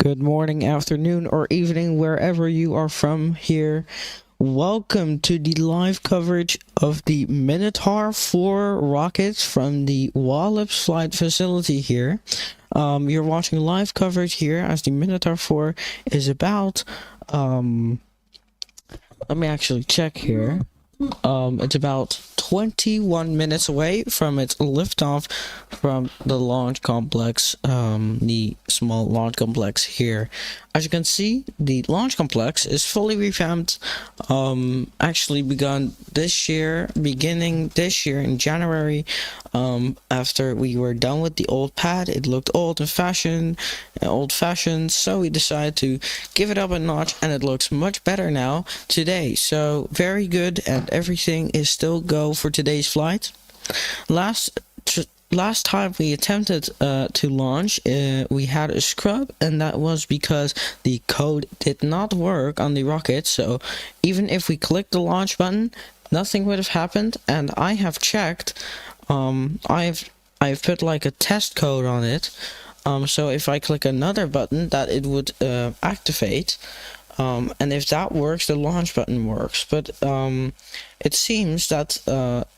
Good morning, afternoon, or evening, wherever you are from here. Welcome to the live coverage of the Minotaur IV rockets from the Wallops flight facility here. You're watching live coverage here as the Minotaur IV is about, let me actually check here. It's about 21 minutes away from its liftoff from the launch complex, the small launch complex here. As you can see, the launch complex is fully revamped, actually beginning this year in January. After we were done with the old pad, it looked old-fashioned, so we decided to give it up a notch, and it looks much better now today. So very good, and everything is still go for today's flight. Last time we attempted to launch, we had a scrub, and that was because the code did not work on the rocket. So even if we clicked the launch button, nothing would have happened. And I have checked. I've put like a test code on it. So if I click another button, that it would activate. And if that works, the launch button works. But it seems that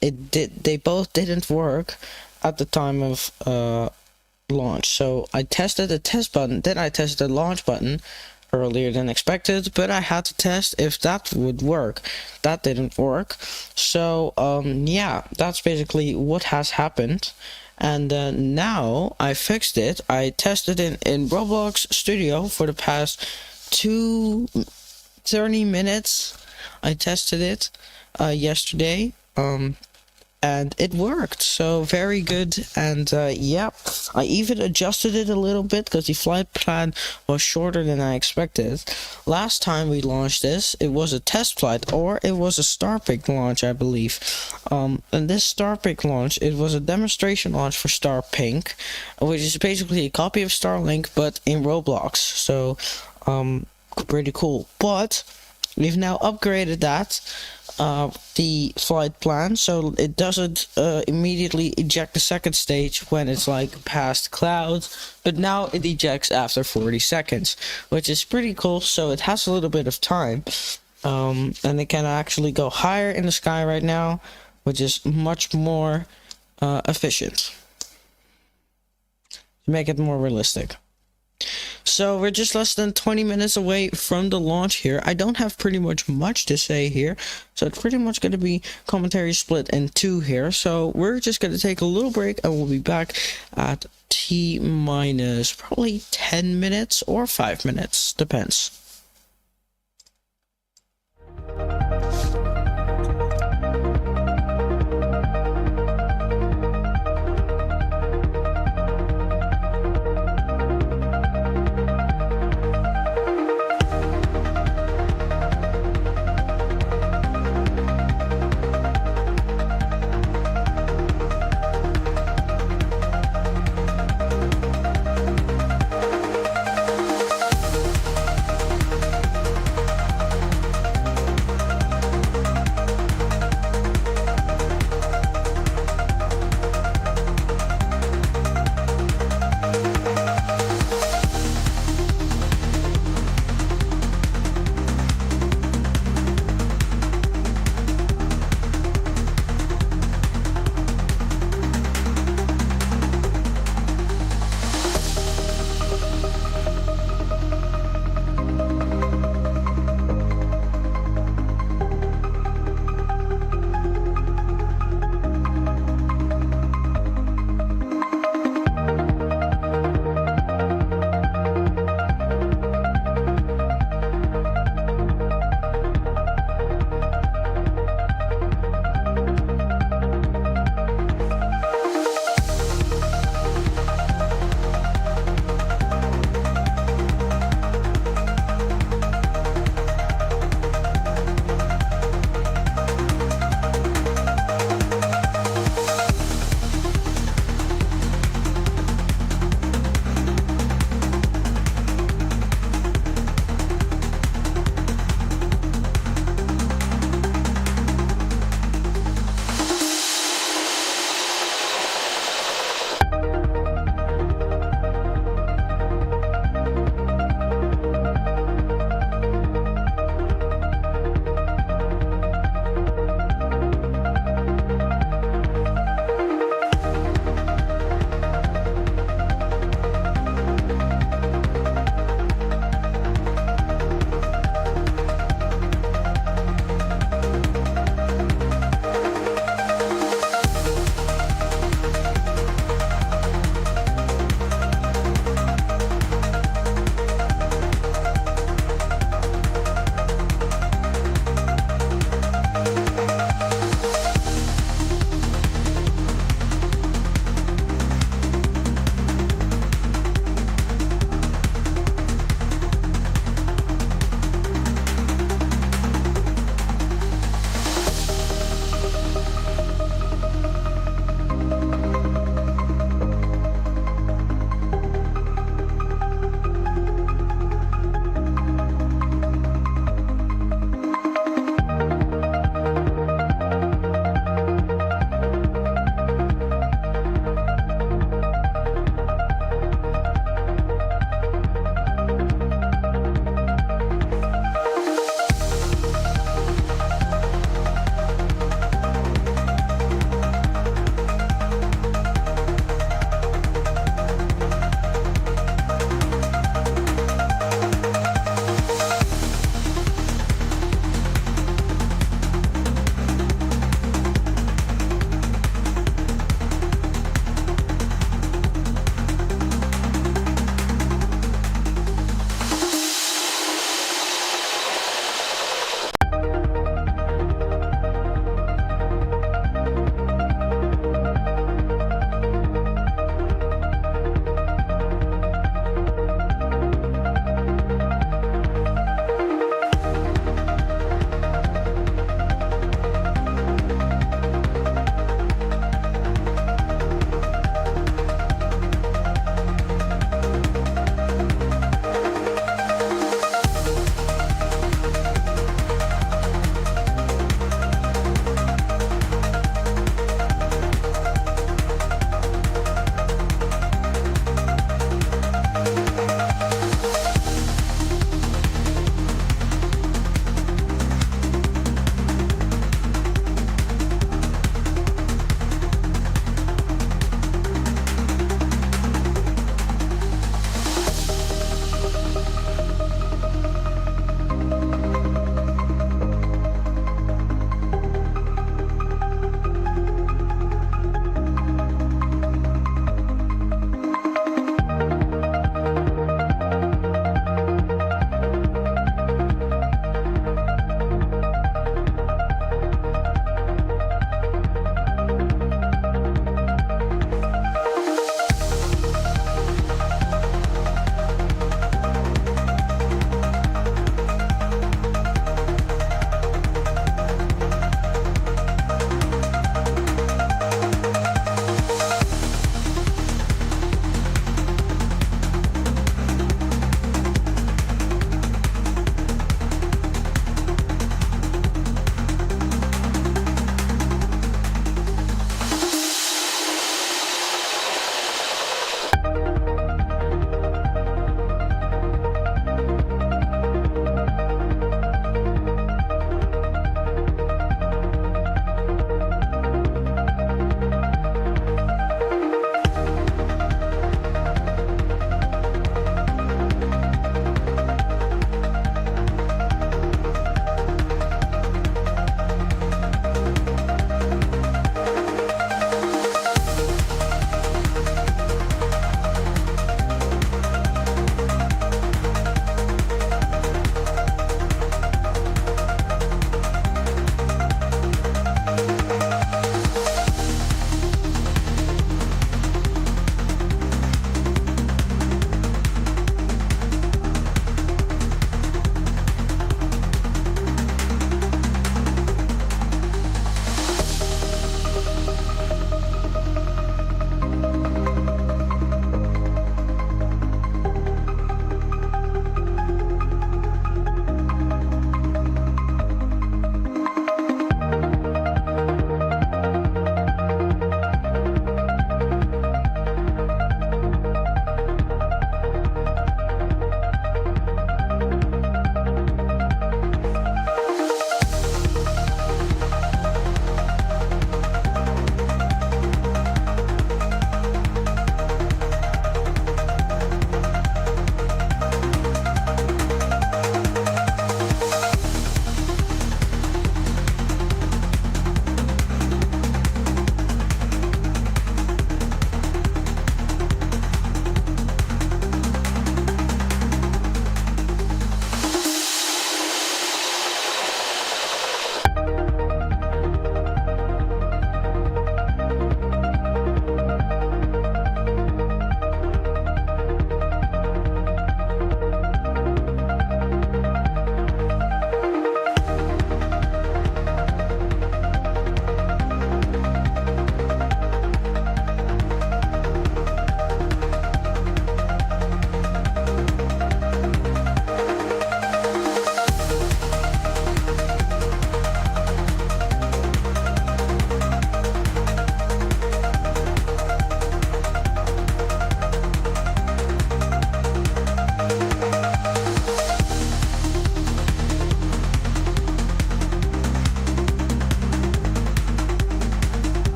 they both didn't work at the time of launch. So I tested the test button, then I tested the launch button earlier than expected, but I had to test if that would work. That didn't work. So yeah, that's basically what has happened. And now I fixed it. I tested it in Roblox Studio for the past 30 minutes. I tested it yesterday, and it worked, so very good. And yeah, I even adjusted it a little bit because the flight plan was shorter than I expected. Last time we launched this, it was a test flight, or it was a Starpick launch, I believe. And this Starpick launch, it was a demonstration launch for Starpink, which is basically a copy of Starlink but in Roblox. So pretty cool. But we've now upgraded that the flight plan, so it doesn't immediately eject the second stage when it's like past clouds, but now it ejects after 40 seconds, which is pretty cool. So it has a little bit of time, and it can actually go higher in the sky right now, which is much more efficient to make it more realistic. So we're just less than 20 minutes away from the launch here. I don't have pretty much to say here, so it's pretty much going to be commentary split in two here. So we're just going to take a little break, and we'll be back at T minus probably 10 minutes or 5 minutes, depends.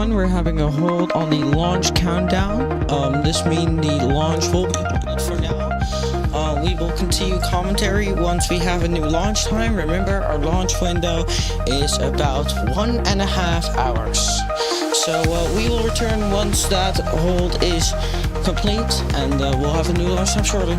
everyone, we're having a hold on the launch countdown. This means the launch will be halted for now. We will continue commentary once we have a new launch time. Remember, our launch window is about 1.5 hours. So we will return once that hold is complete, and we'll have a new launch time shortly.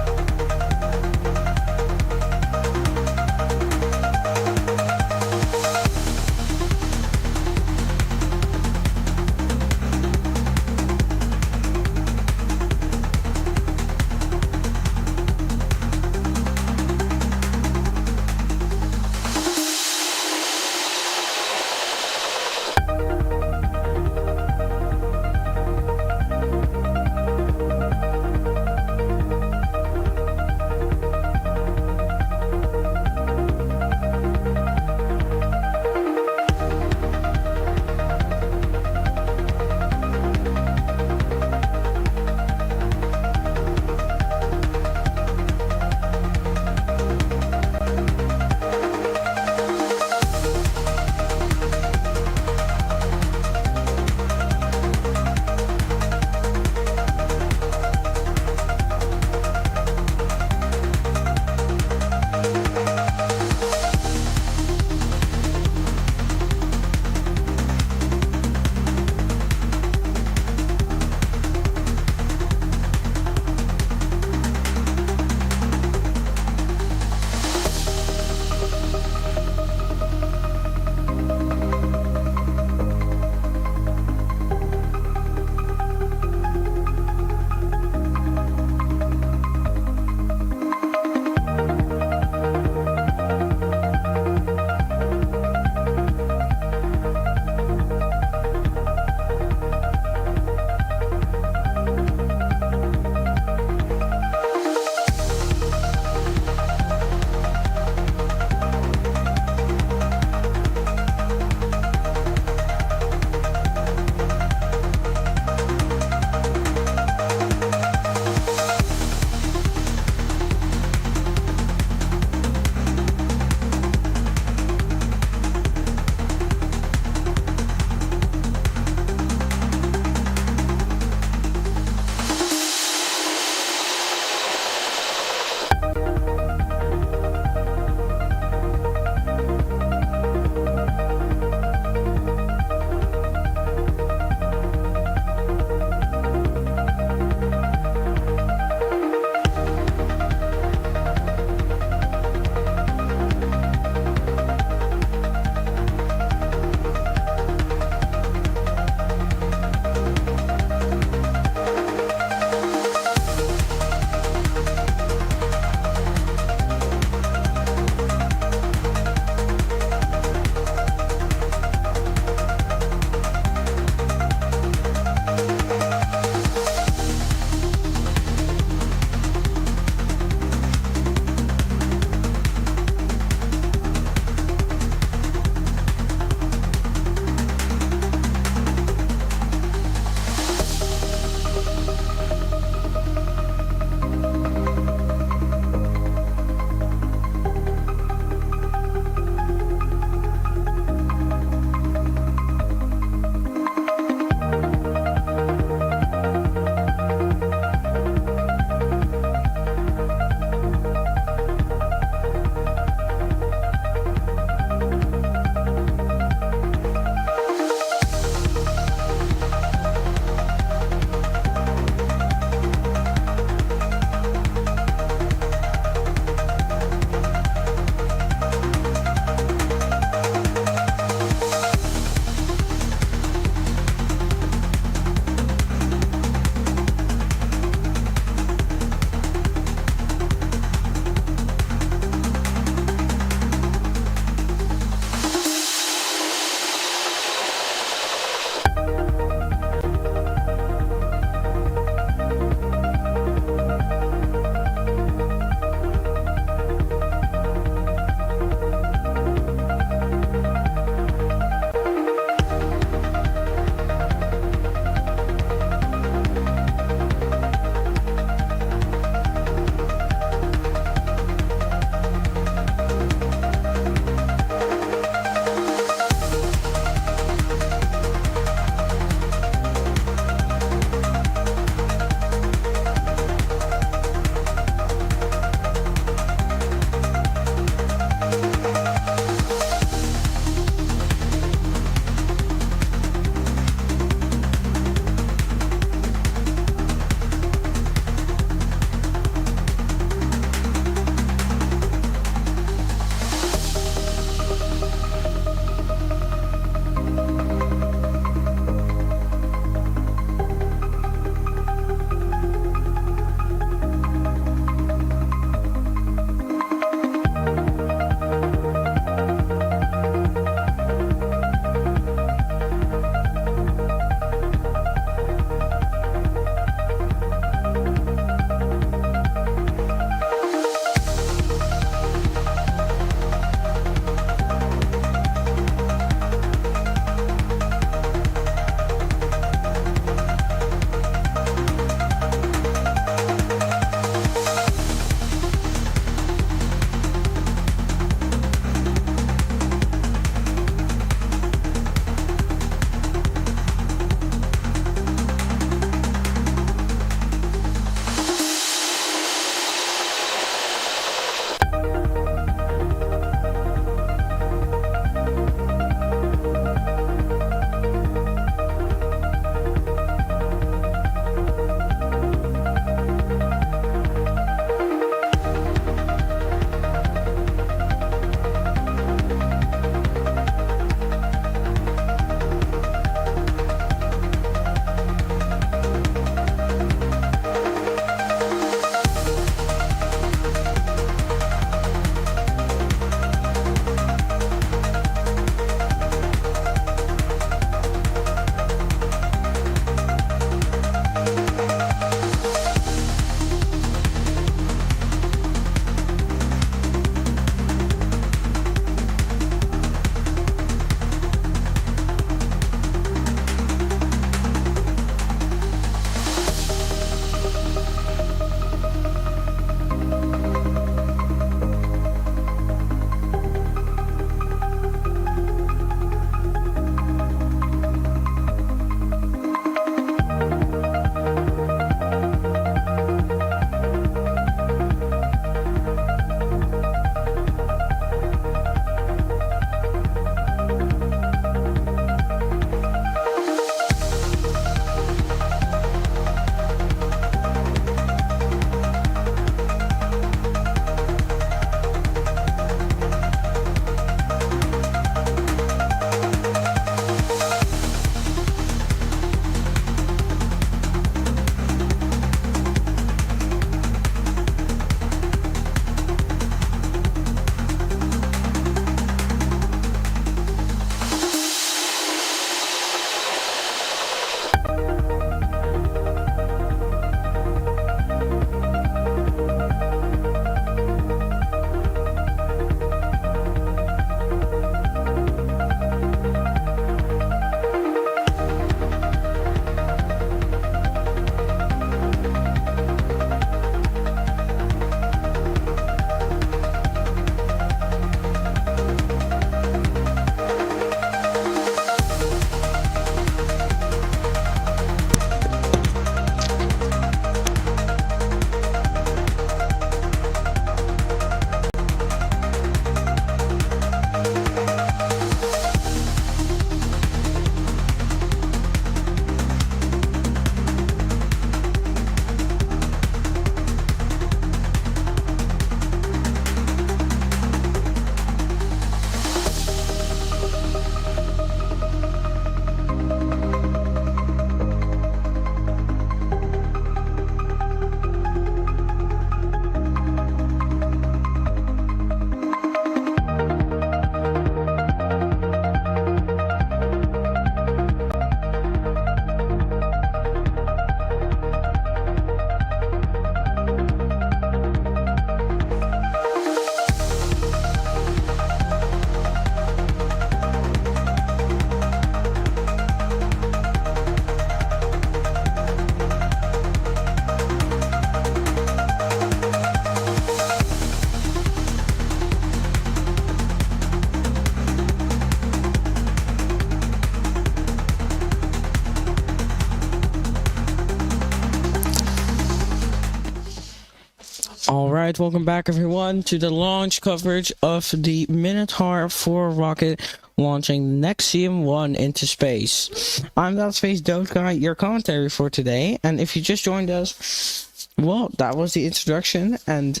Alright, welcome back everyone to the launch coverage of the Minotaur IV rocket launching Nexium-1 into space. I'm that Space Dope Guy, your commentary for today, and if you just joined us, well, that was the introduction and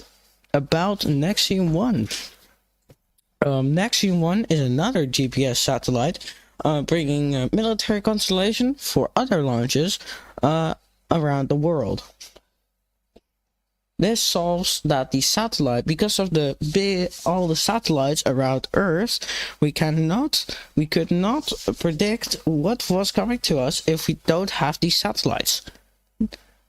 about Nexium-1. Nexium-1 is another GPS satellite, bringing a military constellation for other launches around the world. This solves that the satellite, because of all the satellites around Earth, we could not predict what was coming to us if we don't have these satellites.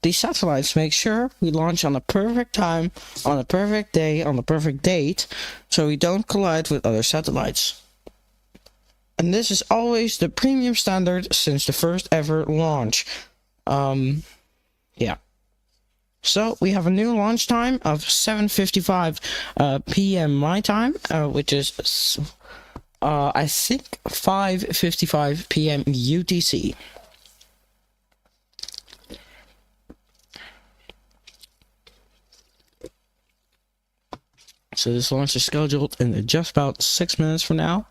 These satellites make sure we launch on a perfect time, on a perfect day, on a perfect date, so we don't collide with other satellites. And this is always the premium standard since the first ever launch. Yeah. So we have a new launch time of 7:55 p.m. my time, which is I think 5:55 p.m. UTC. So this launch is scheduled in just about 6 minutes from now.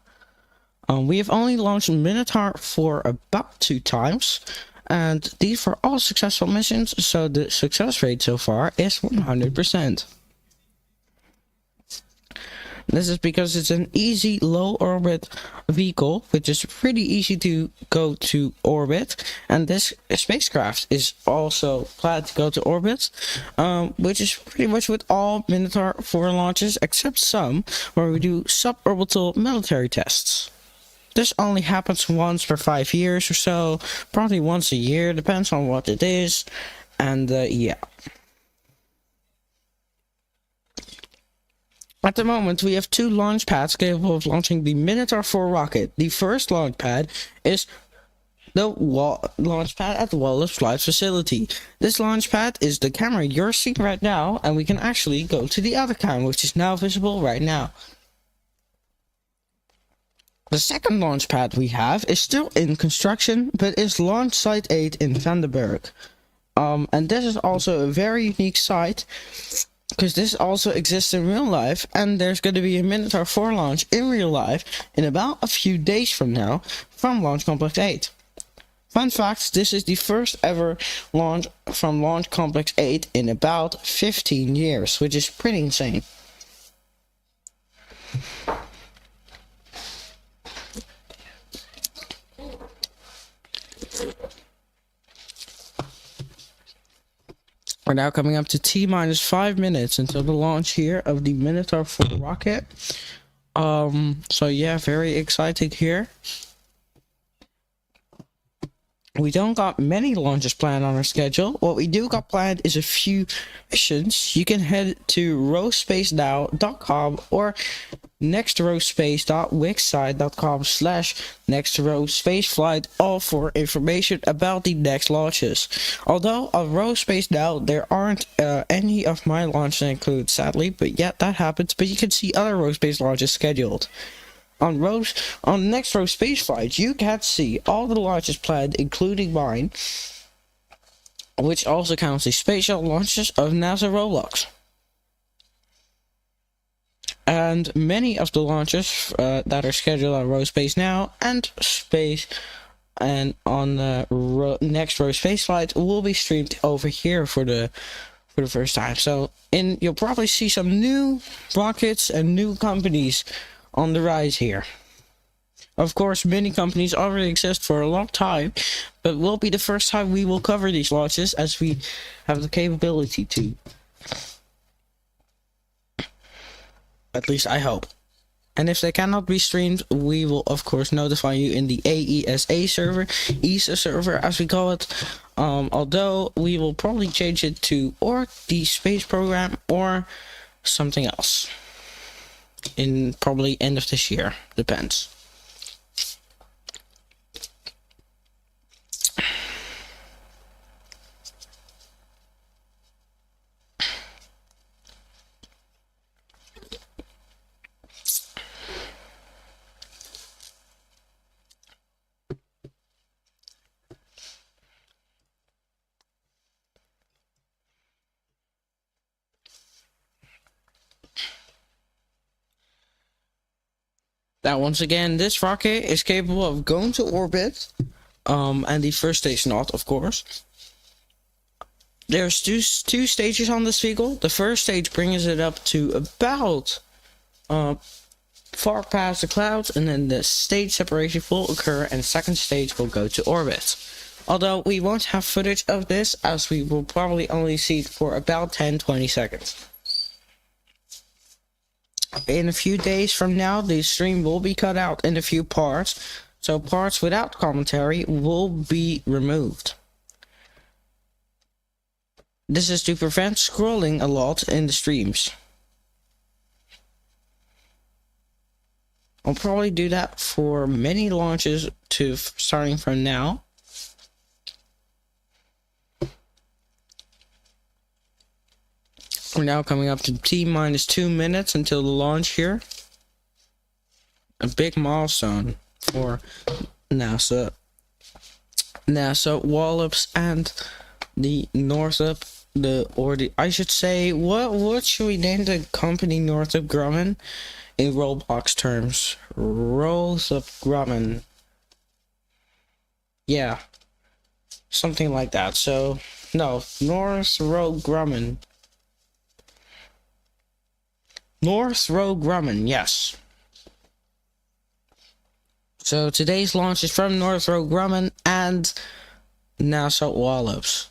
We have only launched Minotaur for about 2 times. And these were all successful missions, so the success rate so far is 100%. This is because it's an easy low orbit vehicle, which is pretty easy to go to orbit. And this spacecraft is also planned to go to orbit, which is pretty much with all Minotaur 4 launches, except some where we do suborbital military tests. This only happens once per 5 years or so, probably once a year, depends on what it is, and yeah. At the moment, we have 2 launch pads capable of launching the Minotaur 4 rocket. The first launch pad is the launch pad at the Wallops flight facility. This launch pad is the camera you're seeing right now, and we can actually go to the other camera, which is now visible right now. The second launch pad we have is still in construction, but is Launch Site 8 in Vandenberg. And this is also a very unique site, because this also exists in real life, and there's going to be a Minotaur 4 launch in real life in about a few days from now from Launch Complex 8. Fun fact, this is the first ever launch from Launch Complex 8 in about 15 years, which is pretty insane. We're now coming up to T-minus 5 minutes until the launch here of the Minotaur 4 rocket. So yeah, very exciting here. We don't got many launches planned on our schedule. What we do got planned is a few missions. You can head to rowspacenow.com or nextrowspacedot.wixsite.com/nextrowspaceflight all for information about the next launches. Although on Rowspace Now there aren't any of my launches included, sadly, but yeah, that happens. But you can see other Rowspace launches scheduled. On Next Row Spaceflight, you can see all the launches planned, including mine, which also counts the space shuttle launches of NASA Roblox. And many of the launches that are scheduled on Rowspace Now and Space and on Next Row Spaceflight will be streamed over here for the first time. So you'll probably see some new rockets and new companies on the rise here. Of course, many companies already exist for a long time, but will be the first time we will cover these launches as we have the capability to. At least I hope. And if they cannot be streamed, we will of course notify you in the AESA server, ESA server as we call it. Although we will probably change it to or the space program or something else. In probably end of this year, depends. Now, once again, this rocket is capable of going to orbit, and the first stage not, of course. There's two stages on this vehicle. The first stage brings it up to about far past the clouds, and then the stage separation will occur, and the second stage will go to orbit. Although we won't have footage of this, as we will probably only see it for about 10-20 seconds. In a few days from now, the stream will be cut out in a few parts, so parts without commentary will be removed. This is to prevent scrolling a lot in the streams. I'll probably do that for many launches starting from now. We're now coming up to T-2 minutes until the launch here. A big milestone for NASA, Wallops, and the Northrop, I should say, what should we name the company Northrop Grumman in Roblox terms? Northrop Grumman. Yeah. Something like that. So, no, Northrop Grumman. Northrop Grumman, yes. So today's launch is from Northrop Grumman and NASA Wallops.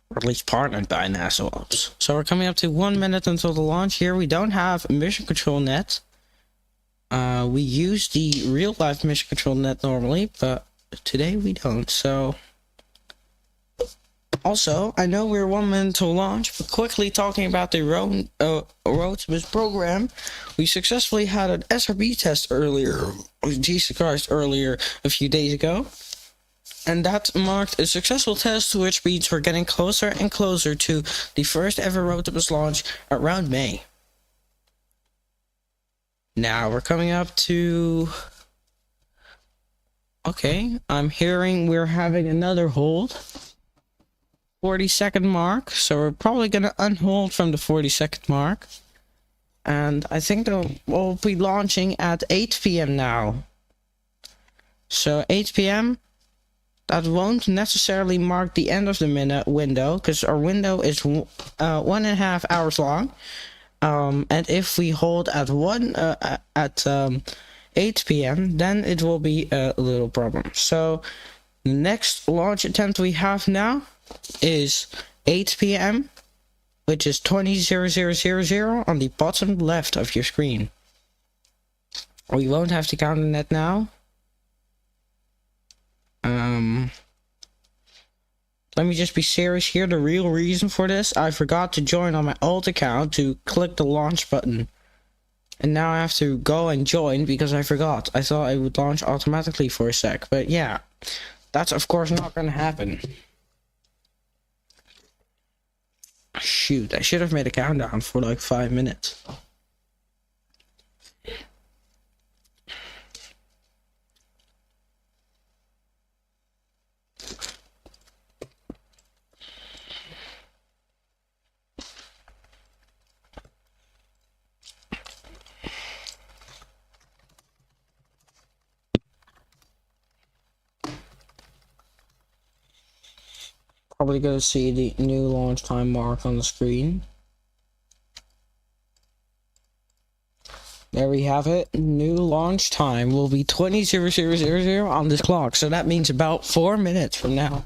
Or at least partnered by NASA Wallops. So we're coming up to 1 minute until the launch. Here we don't have a mission control net. We use the real life mission control net normally, but today we don't, so... Also, I know we're 1 minute to launch, but quickly talking about the road to this program, we successfully had an SRB test earlier, Jesus Christ, earlier a few days ago. And that marked a successful test, which means we're getting closer and closer to the first ever Rotobus launch around May. Now, we're coming up to... Okay, I'm hearing we're having another hold. 40-second mark, so we're probably gonna unhold from the 40-second mark, and I think we'll be launching at 8 p.m. now. So 8 p.m. that won't necessarily mark the end of the minute window, because our window is 1.5 hours long, and if we hold at 8 p.m. then it will be a little problem. So the next launch attempt we have now is 8 p.m. which is 20:00 on the bottom left of your screen. We won't have to count on that now. Let me just be serious here. The real reason for this, I forgot to join on my old account to click the launch button. And now I have to go and join because I forgot. I thought it would launch automatically for a sec. But yeah, that's of course not going to happen. Shoot, I should have made a countdown for like 5 minutes. Probably going to see the new launch time mark on the screen. There we have it. New launch time will be 20:00 on this clock. So that means about 4 minutes from now.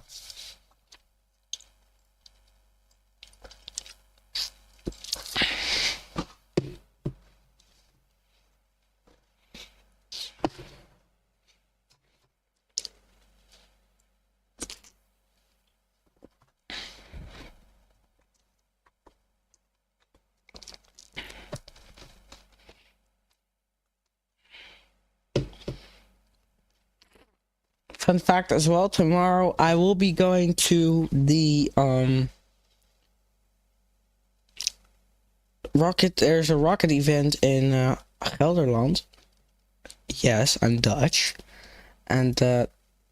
Fun fact as well, tomorrow I will be going to the there's a rocket event in Gelderland. Yes, I'm Dutch. And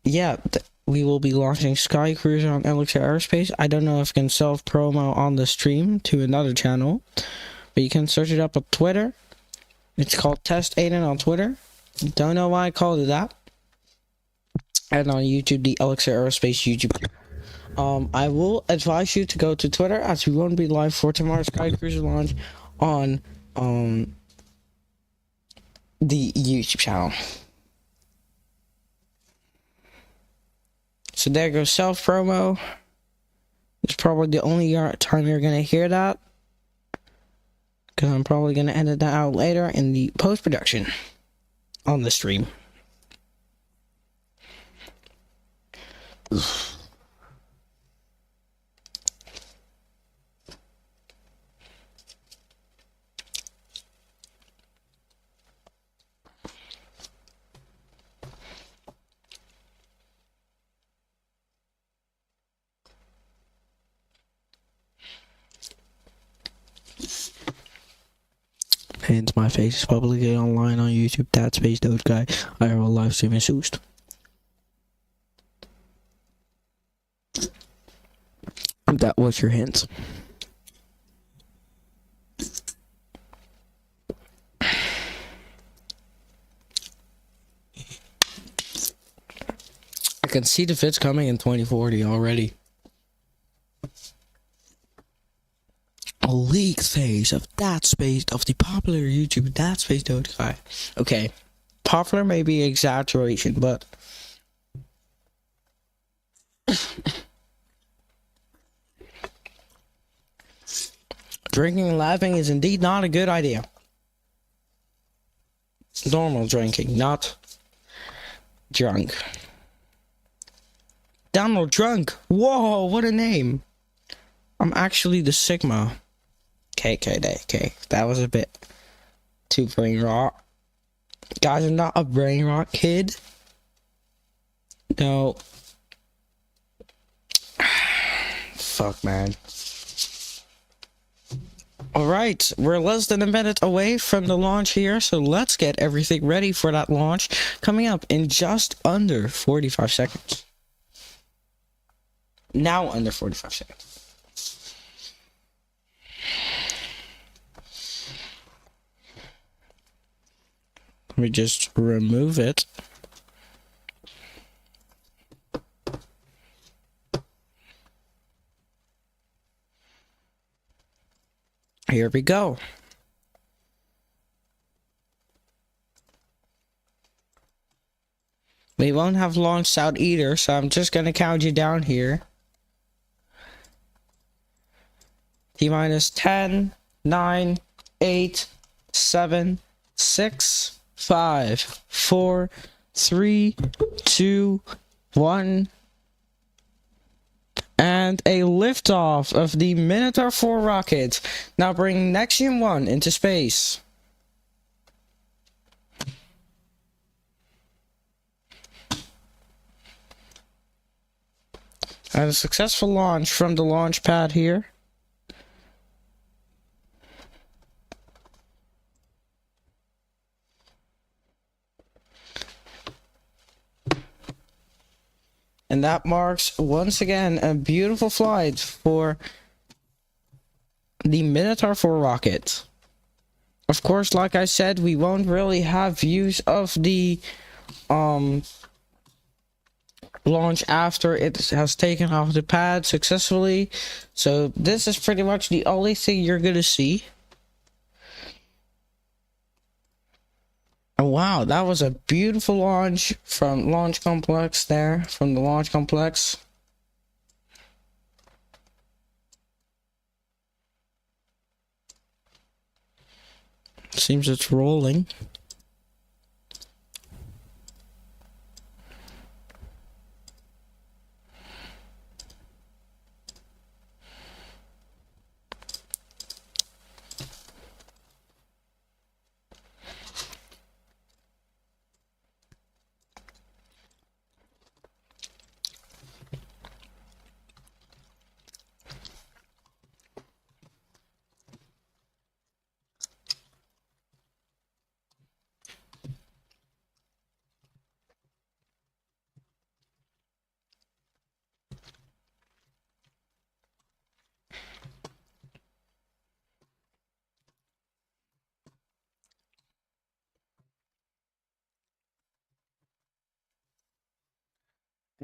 yeah, we will be launching Sky Cruiser on Elixir Aerospace. I don't know if I can self-promo on the stream to another channel, but you can search it up on Twitter. It's called Test Aiden on Twitter. Don't know why I called it that. And on YouTube, the Elixir Aerospace YouTube. I will advise you to go to Twitter, as we won't be live for tomorrow's Sky Cruiser launch on the YouTube channel. So there goes self promo. It's probably the only time you're gonna hear that, because I'm probably gonna edit that out later in the post production on the stream. Hence, my face is publicly online on YouTube. That space Doge guy. I will live stream in Soest. That was your hint. I can see the vids coming in 2040 already. A leaked phase of that space of the popular YouTube that space Doge guy. Okay, popular may be exaggeration, but drinking and laughing is indeed not a good idea. Normal drinking, not drunk. Donald Drunk. Whoa, what a name. I'm actually the Sigma. Okay, that was a bit too brain rot. Guys, I'm not a brain rot kid. No. Fuck, man. Alright, we're less than a minute away from the launch here, so let's get everything ready for that launch coming up in just under 45 seconds. Now under 45 seconds. Let me just remove it. Here we go. We won't have launched out either, so I'm just gonna count you down here. T-minus 10, 9, 8, 7, 6, 5, 4, 3, 2, 1. And a liftoff of the Minotaur IV rocket, now bringing Nexium-1 into space. And a successful launch from the launch pad here. And that marks, once again, a beautiful flight for the Minotaur IV rocket. Of course, like I said, we won't really have views of the launch after it has taken off the pad successfully. So this is pretty much the only thing you're gonna see. And wow, that was a beautiful launch from Launch Complex there, from the Launch Complex. Seems it's rolling.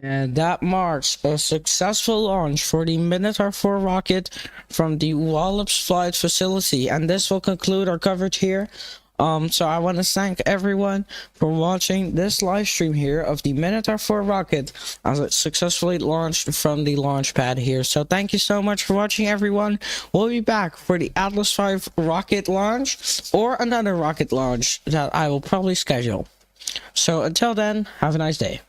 And that marks a successful launch for the Minotaur IV rocket from the Wallops flight facility. And this will conclude our coverage here. So I want to thank everyone for watching this live stream here of the Minotaur IV rocket as it successfully launched from the launch pad here. So thank you so much for watching, everyone. We'll be back for the Atlas V rocket launch or another rocket launch that I will probably schedule. So until then, have a nice day.